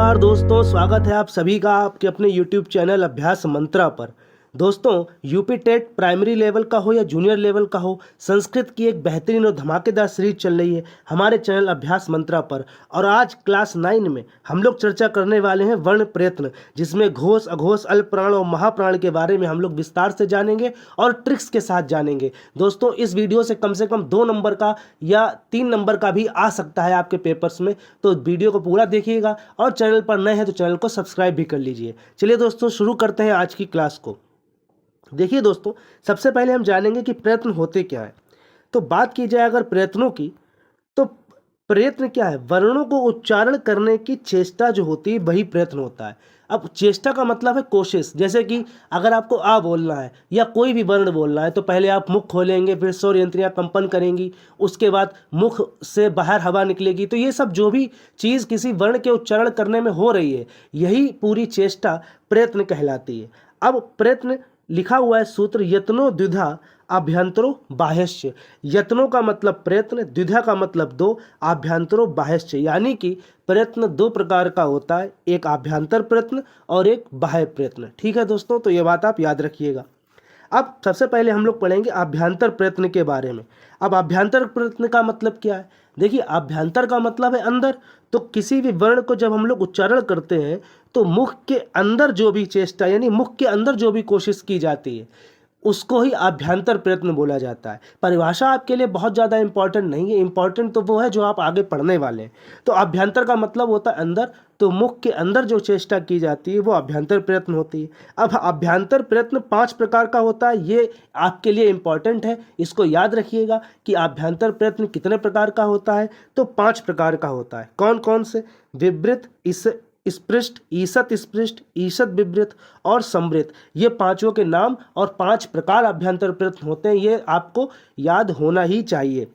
नमस्कार दोस्तों, स्वागत है आप सभी का आपके अपने YouTube चैनल अभ्यास मंत्रा पर। दोस्तों, यूपी टेट प्राइमरी लेवल का हो या जूनियर लेवल का हो, संस्कृत की एक बेहतरीन और धमाकेदार सीरीज चल रही है हमारे चैनल अभ्यास मंत्रा पर। और आज क्लास 9 में हम लोग चर्चा करने वाले हैं वर्ण प्रयत्न, जिसमें घोष, अघोष, अल्प प्राण और महाप्राण के बारे में हम लोग विस्तार से जानेंगे और ट्रिक्स के साथ जानेंगे। दोस्तों, इस वीडियो से कम 2 नंबर का या 3 नंबर का भी आ सकता है आपके पेपर्स में, तो वीडियो को पूरा देखिएगा और चैनल पर नए हैं तो चैनल को सब्सक्राइब भी कर लीजिए। चलिए दोस्तों, शुरू करते हैं आज की क्लास को। देखिए दोस्तों, सबसे पहले हम जानेंगे कि प्रयत्न होते क्या है। तो बात की जाए अगर प्रयत्नों की, तो प्रयत्न क्या है? वर्णों को उच्चारण करने की चेष्टा जो होती है वही प्रयत्न होता है। अब चेष्टा का मतलब है कोशिश। जैसे कि अगर आपको आ बोलना है या कोई भी वर्ण बोलना है तो पहले आप मुख खोलेंगे, फिर स्वर यंत्रियाँ कंपन करेंगी, उसके बाद मुख से बाहर हवा निकलेगी। तो ये सब जो भी चीज़ किसी वर्ण के उच्चारण करने में हो रही है, यही पूरी चेष्टा प्रयत्न कहलाती है। अब प्रयत्न लिखा हुआ है सूत्र, यत्नो द्विधा आभ्यंतरो बाह्यश्च। यत्नों का मतलब प्रयत्न, द्विधा का मतलब 2, आभ्यंतरो बाह्यश्च, यानी कि प्रयत्न 2 प्रकार का होता है, एक आभ्यंतर प्रयत्न और एक बाह्य प्रयत्न। ठीक है दोस्तों, तो ये बात आप याद रखिएगा। अब सबसे पहले हम लोग पढ़ेंगे आभ्यंतर प्रयत्न के बारे में। अब आभ्यंतर प्रयत्न का मतलब क्या है? देखिए, आभ्यंतर का मतलब है अंदर। तो किसी भी वर्ण को जब हम लोग उच्चारण करते हैं तो मुख के अंदर जो भी चेष्टा, यानी मुख के अंदर जो भी कोशिश की जाती है, उसको ही आभ्यंतर प्रयत्न बोला जाता है। परिभाषा आपके लिए बहुत ज़्यादा इंपॉर्टेंट नहीं है, इंपॉर्टेंट तो वो है जो आप आगे पढ़ने वाले हैं। तो आभ्यंतर का मतलब होता है अंदर, तो मुख के अंदर जो चेष्टा की जाती है वो आभ्यंतर प्रयत्न होती है। अब आभ्यंतर प्रयत्न 5 प्रकार का होता है, ये आपके लिए इंपॉर्टेंट है, इसको याद रखिएगा कि आभ्यंतर प्रयत्न कितने प्रकार का होता है। तो 5 प्रकार का होता है। कौन कौन से? विवृत, स्पृष्ट, ईषत स्पृष्ट, ईषत विवृत और संवृत। ये पांचों के नाम और 5 प्रकार आभ्यंतर प्रयत्न होते हैं, ये आपको याद होना ही चाहिए।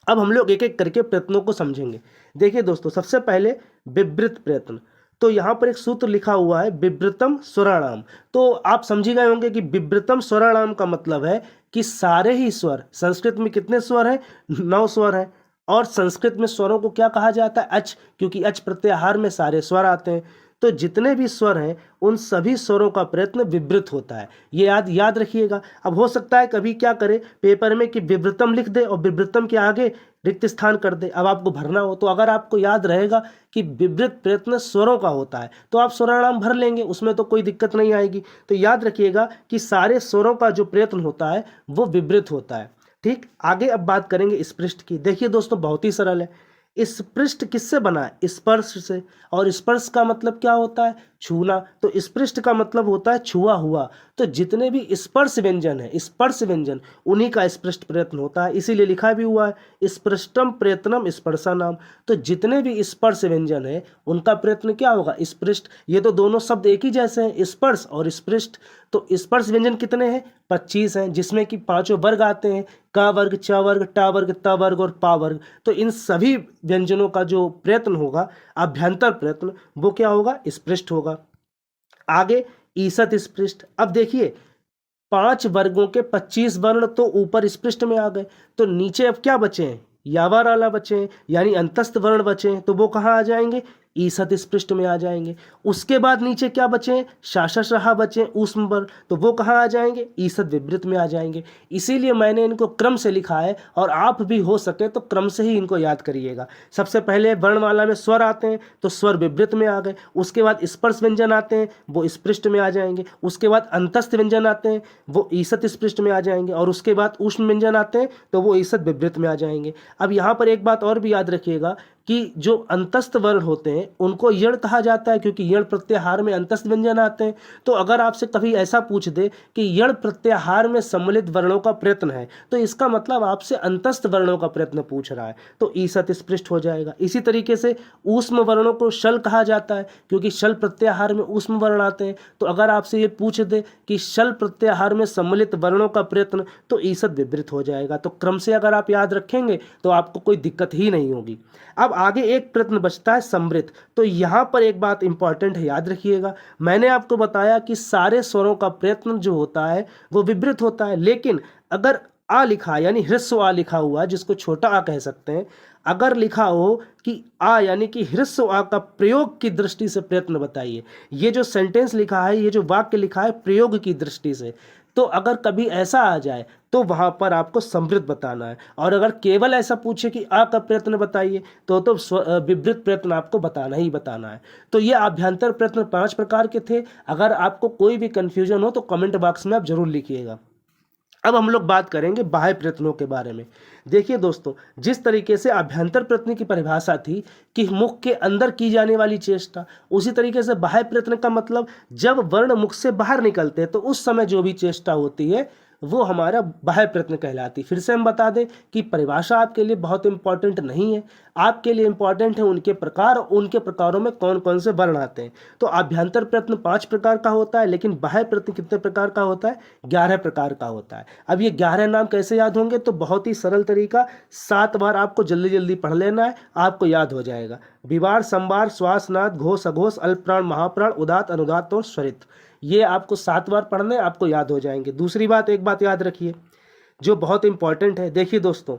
अब हम लोग एक एक करके प्रयत्नों को समझेंगे। देखिए दोस्तों, सबसे पहले विवृत प्रयत्न। तो यहाँ पर एक सूत्र लिखा हुआ है, विवृतम स्वराणाम। तो आप समझ गए होंगे कि विवृतम स्वराणाम का मतलब है कि सारे ही स्वर, संस्कृत में कितने स्वर हैं? 9 स्वर हैं। और संस्कृत में स्वरों को क्या कहा जाता है? अच, क्योंकि अच प्रत्याहार में सारे स्वर आते हैं। तो जितने भी स्वर हैं उन सभी स्वरों का प्रयत्न विवृत होता है, ये याद रखिएगा। अब हो सकता है कभी क्या करे पेपर में कि विवृतम लिख दे और विवृतम के आगे रिक्त स्थान कर दे, अब आपको भरना हो। तो अगर आपको याद रहेगा कि विवृत प्रयत्न स्वरों का होता है तो आप स्वराणाम भर लेंगे, उसमें तो कोई दिक्कत नहीं आएगी। तो याद रखिएगा कि सारे स्वरों का जो प्रयत्न होता है वो विवृत होता है। ठीक, आगे अब बात करेंगे स्पृष्ट की। देखिए दोस्तों, बहुत ही सरल है। स्पृष्ट किससे बना है? स्पर्श से। और स्पर्श का मतलब क्या होता है? छूना। तो स्पृष्ट का मतलब होता है छुआ हुआ। तो जितने भी स्पर्श व्यंजन है, स्पर्श व्यंजन, उन्हीं का स्पृष्ट प्रयत्न होता है। इसीलिए लिखा भी हुआ है स्पृष्टम प्रयत्नम स्पर्शा नाम। तो जितने भी स्पर्श व्यंजन है उनका प्रयत्न क्या होगा? स्पृष्ट। ये तो दोनों शब्द एक ही जैसे हैं, स्पर्श और स्पृष्ट। तो स्पर्श व्यंजन कितने हैं? 25 हैं, जिसमें कि 5 वर्ग आते हैं, क वर्ग, च वर्ग, ट वर्ग, त वर्ग और पा वर्ग। तो इन सभी व्यंजनों का जो प्रयत्न होगा, आभ्यंतर प्रयत्न, वो क्या होगा? स्पृष्ट होगा। आगे ईषत स्पृष्ट। अब देखिए, 5 वर्गों के 25 वर्ण तो ऊपर स्पृष्ट में आ गए, तो नीचे अब क्या बचे हैं? यावर वाला बचे हैं, यानी अंतस्थ वर्ण बचे हैं, तो वो कहाँ आ जाएंगे? ईषत स्पृष्ट में आ जाएंगे। उसके बाद नीचे क्या बचे हैं? शाशा बचे हैं, ऊष्म वर्ण, तो वो कहाँ आ जाएंगे? ईषत विवृत में आ जाएंगे। इसीलिए मैंने इनको क्रम से लिखा है, और आप भी हो सके तो क्रम से ही इनको याद करिएगा। सबसे पहले वर्णमाला में स्वर आते हैं तो स्वर विवृत में आ गए, उसके बाद स्पर्श व्यंजन आते हैं वो स्पृष्ट में आ जाएंगे, उसके बाद अंतस्थ व्यंजन आते हैं वो ईषत स्पृष्ट में आ जाएंगे, और उसके बाद ऊष्म व्यंजन आते हैं तो वो ईषत विवृत में आ जाएंगे। अब यहाँ पर एक बात और भी याद रखिएगा कि जो अंतस्थ वर्ण होते हैं उनको यण कहा जाता है, क्योंकि यण प्रत्याहार में अंतस्थ व्यंजन आते हैं। तो अगर आपसे कभी ऐसा पूछ दे कि यण प्रत्याहार में सम्मिलित वर्णों का प्रयत्न है, तो इसका मतलब आपसे अंतस्थ वर्णों का प्रयत्न पूछ रहा है, तो ईषत स्पृष्ट हो जाएगा। इसी तरीके से ऊष्म वर्णों को शल कहा जाता है, क्योंकि शल प्रत्याहार में ऊष्म वर्ण आते हैं। तो अगर आपसे ये पूछ दे कि शल प्रत्याहार में सम्मिलित वर्णों का प्रयत्न, तो ईषत विवृत हो जाएगा। तो क्रम से अगर आप याद रखेंगे तो आपको कोई दिक्कत ही नहीं होगी। अब आगे एक प्रयत्न बचता है संवृत। तो यहाँ पर एक बात इंपॉर्टेंट है, याद रखिएगा। मैंने आपको बताया कि सारे स्वरों का प्रयत्न जो होता है वो विवृत होता है, लेकिन अगर आ लिखा यानी ह्रस्व आ लिखा हुआ है, जिसको छोटा आ कह सकते हैं, अगर लिखा हो कि आ यानी कि ह्रस्व आ का प्रयोग की दृष्टि से प्रयत्न बताइए, ये जो सेंटेंस लिखा है, ये जो वाक्य लिखा है प्रयोग की दृष्टि से, तो अगर कभी ऐसा आ जाए तो वहां पर आपको समृद्ध बताना है। और अगर केवल ऐसा पूछे कि आ का प्रयत्न बताइए तो विवृत प्रयत्न आपको बताना ही बताना है। तो ये आभ्यंतर प्रयत्न 5 प्रकार के थे। अगर आपको कोई भी कंफ्यूजन हो तो कमेंट बॉक्स में आप जरूर लिखिएगा। अब हम लोग बात करेंगे बाह्य प्रयत्नों के बारे में। देखिए दोस्तों, जिस तरीके से आभ्यंतर प्रयत्न की परिभाषा थी कि मुख के अंदर की जाने वाली चेष्टा, उसी तरीके से बाह्य प्रयत्न का मतलब जब वर्ण मुख से बाहर निकलते हैं तो उस समय जो भी चेष्टा होती है वो हमारा बाह्य प्रयत्न कहलाती। फिर से हम बता दें कि परिभाषा आपके लिए बहुत इंपॉर्टेंट नहीं है, आपके लिए इंपॉर्टेंट है उनके प्रकार, उनके प्रकारों में कौन कौन से वर्ण आते हैं। तो आभ्यंतर प्रयत्न 5 प्रकार का होता है, लेकिन बाह्य प्रयत्न कितने प्रकार का होता है? 11 प्रकार का होता है। अब ये 11 नाम कैसे याद होंगे? तो बहुत ही सरल तरीका, 7 बार आपको जल्दी जल्दी पढ़ लेना है, आपको याद हो जाएगा। विवार, संवार, श्वास, नाद, घोष, अघोष, अल्पप्राण, महाप्राण, उदात्त, अनुदात्त और स्वरित। ये आपको 7 बार पढ़ने, आपको याद हो जाएंगे। दूसरी बात, एक बात याद रखिए जो बहुत इंपॉर्टेंट है। देखिए दोस्तों,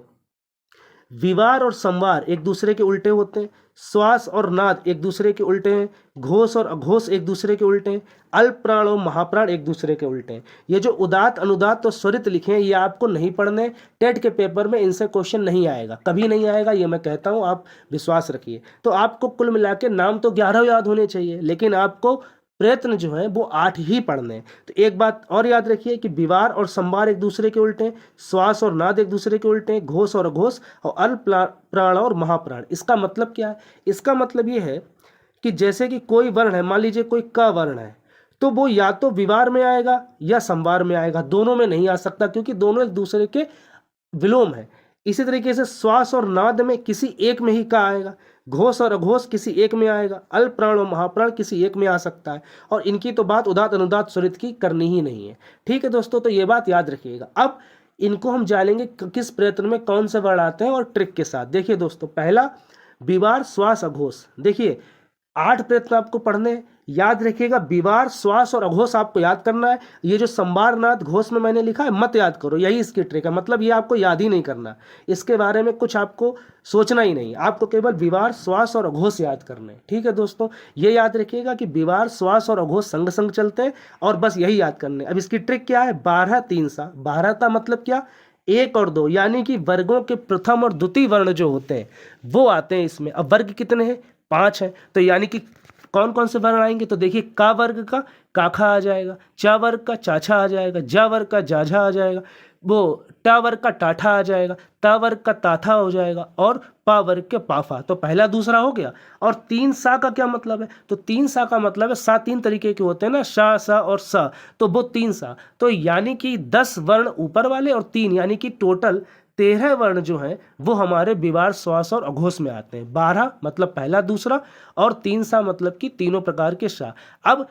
विवार और संवार एक दूसरे के उल्टे होते हैं, श्वास और नाद एक दूसरे के उल्टे हैं, घोष और अघोष एक दूसरे के उल्टे हैं, अल्प प्राण और महाप्राण एक दूसरे के उल्टे हैं। ये जो उदात्त, अनुदात्त और स्वरित लिखे हैं, ये आपको नहीं पढ़ने। टेट के पेपर में इनसे क्वेश्चन नहीं आएगा, कभी नहीं आएगा, ये मैं कहता हूँ, आप विश्वास रखिए। तो आपको कुल मिला के नाम तो 11 याद होने चाहिए, लेकिन आपको प्रयत्न जो है वो 8 ही पढ़ने हैं। तो एक बात और याद रखिए कि विवार और संवार एक दूसरे के उल्टे हैं, श्वास और नाद एक दूसरे के उल्टे हैं, घोष और अघोष और अल्प प्राण और महाप्राण। इसका मतलब क्या है? इसका मतलब ये है कि जैसे कि कोई वर्ण है, मान लीजिए कोई क वर्ण है, तो वो या तो विवार में आएगा या संवार में आएगा, दोनों में नहीं आ सकता, क्योंकि दोनों एक दूसरे के विलोम है। इसी तरीके से श्वास और नाद में किसी एक में ही का आएगा, घोष और अघोष किसी एक में आएगा, अल्प प्राण और महाप्राण किसी एक में आ सकता है, और इनकी तो बात उदात्त, अनुदात्त, स्वरित की करनी ही नहीं है। ठीक है दोस्तों, तो ये बात याद रखिएगा। अब इनको हम जानेंगे किस प्रयत्न में कौन से वर्ण आते हैं और ट्रिक के साथ। देखिए दोस्तों, पहला विवार, श्वास, अघोष। देखिए 8 प्रयत्न आपको पढ़ने हैं, याद रखिएगा। विवार, श्वास और अघोष आपको याद करना है। ये जो संवार, नाद, घोष में मैंने लिखा है मत याद करो, यही इसकी ट्रिक है। मतलब ये आपको याद ही नहीं करना, इसके बारे में कुछ आपको सोचना ही नहीं, आपको केवल विवार, श्वास और अघोष याद करने हैं। ठीक है दोस्तों, ये याद रखिएगा कि विवार, श्वास और अघोष संग संग चलते हैं, और बस यही याद करने। अब इसकी ट्रिक क्या है? 12 3 सा। 12 का मतलब क्या? 1 और 2, यानी कि वर्गों के प्रथम और द्वितीय वर्ण जो होते हैं वो आते हैं इसमें। अब वर्ग कितने हैं? 5 है। तो यानी कि कौन कौन से वर्ण आएंगे? तो देखिए, का वर्ग का काखा आ जाएगा, चा वर्ग का चाछा आ जाएगा, जा वर्ग का जाझा आ जाएगा, वो टा वर्ग का टाठा आ जाएगा, ता वर्ग का ताथा हो जाएगा, और पा वर्ग के पाफा। तो पहला दूसरा हो गया। और 3 सा का क्या मतलब है? तो 3 सा का मतलब है, सा 3 तरीके के होते हैं ना, शा, सा और सा, तो वो 3 सा। तो यानी कि 10 वर्ण ऊपर वाले और 3, यानी कि टोटल 13 वर्ण जो हैं वो हमारे विवार, श्वास और अघोष में आते हैं। 12 मतलब पहला दूसरा, और 3 सा मतलब कि तीनों प्रकार के सा। अब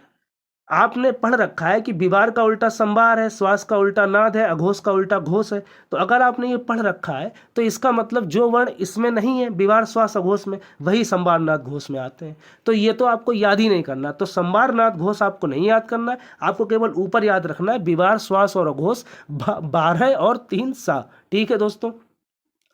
आपने पढ़ रखा है कि विवार का उल्टा संवार है, श्वास का उल्टा नाद है, अघोष का उल्टा घोष है। तो अगर आपने ये पढ़ रखा है तो इसका मतलब जो वर्ण इसमें नहीं है विवार, श्वास, अघोष में, वही संवार, नाद, घोष में आते हैं। तो ये तो आपको याद ही नहीं करना। तो संवार, नाद, घोष आपको नहीं याद करना है, आपको केवल ऊपर याद रखना है विवार, श्वास और अघोष, 12 और 3 सा। ठीक है दोस्तों,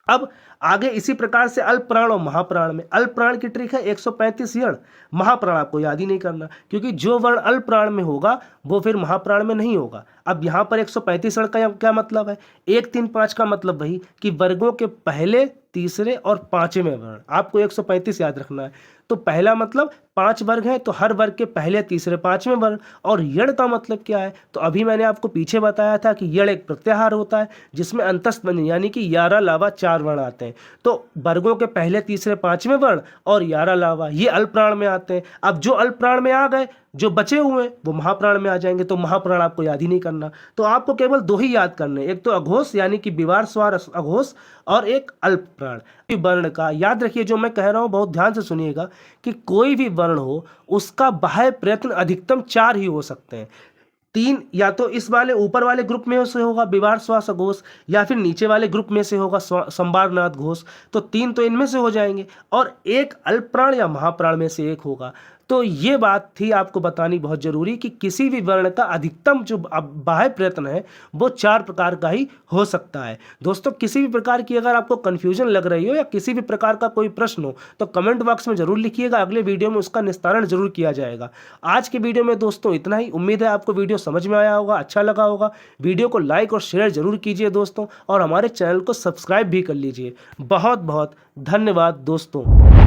अब आगे इसी प्रकार से अल्प प्राण और महाप्राण में। अल्प प्राण की ट्रिक है 135 यण, महाप्राण आपको याद ही नहीं करना, क्योंकि जो वर्ण अल्प प्राण में होगा वो फिर महाप्राण में नहीं होगा। अब यहाँ पर 135 यण का क्या मतलब है? 1 3 5 का मतलब वही कि वर्गों के पहले, तीसरे और पांचवें वर्ण, आपको 135 याद रखना है। तो पहला मतलब 5 वर्ग हैं, तो हर वर्ग के पहले, तीसरे, पांचवें वर्ण। और यण का मतलब क्या है? तो अभी मैंने आपको पीछे बताया था कि यण एक प्रत्याहार होता है जिसमें अंतस्थ व्यंजन यानी कि 11 अलावा 4 वर्ण आते हैं। तो वर्गों के पहले, तीसरे, पांचवें वर्ण और 11 अलावा ये अल्प प्राण में आते हैं। अब जो अल्प प्राण में आ गए, जो बचे हुए हैं वो महाप्राण में आ जाएंगे। तो महाप्राण आपको याद ही नहीं करना, तो आपको केवल 2 ही याद करने, एक तो अघोष यानी कि विवार, श्वास, अघोष, और एक अल्प प्राण। वर्ण का याद रखिए, जो मैं कह रहा हूं बहुत ध्यान से सुनिएगा, कि कोई भी वर्ण हो उसका बाह्य प्रयत्न अधिकतम 4 ही हो सकते हैं। 3 या तो इस वाले ऊपर वाले ग्रुप में से होगा विवार, श्वास, अघोष, या फिर नीचे वाले ग्रुप में से होगा संवार, नाद, घोष। तो 3 तो इनमें से हो जाएंगे, और एक अल्प प्राण या महाप्राण में से एक होगा। तो ये बात थी आपको बतानी बहुत ज़रूरी कि किसी भी वर्ण का अधिकतम जो बाह्य प्रयत्न है वो 4 प्रकार का ही हो सकता है। दोस्तों किसी भी प्रकार की अगर आपको कन्फ्यूजन लग रही हो या किसी भी प्रकार का कोई प्रश्न हो तो कमेंट बॉक्स में ज़रूर लिखिएगा, अगले वीडियो में उसका निस्तारण ज़रूर किया जाएगा। आज के वीडियो में दोस्तों इतना ही। उम्मीद है आपको वीडियो समझ में आया होगा, अच्छा लगा होगा। वीडियो को लाइक और शेयर ज़रूर कीजिए दोस्तों, और हमारे चैनल को सब्सक्राइब भी कर लीजिए। बहुत बहुत धन्यवाद दोस्तों।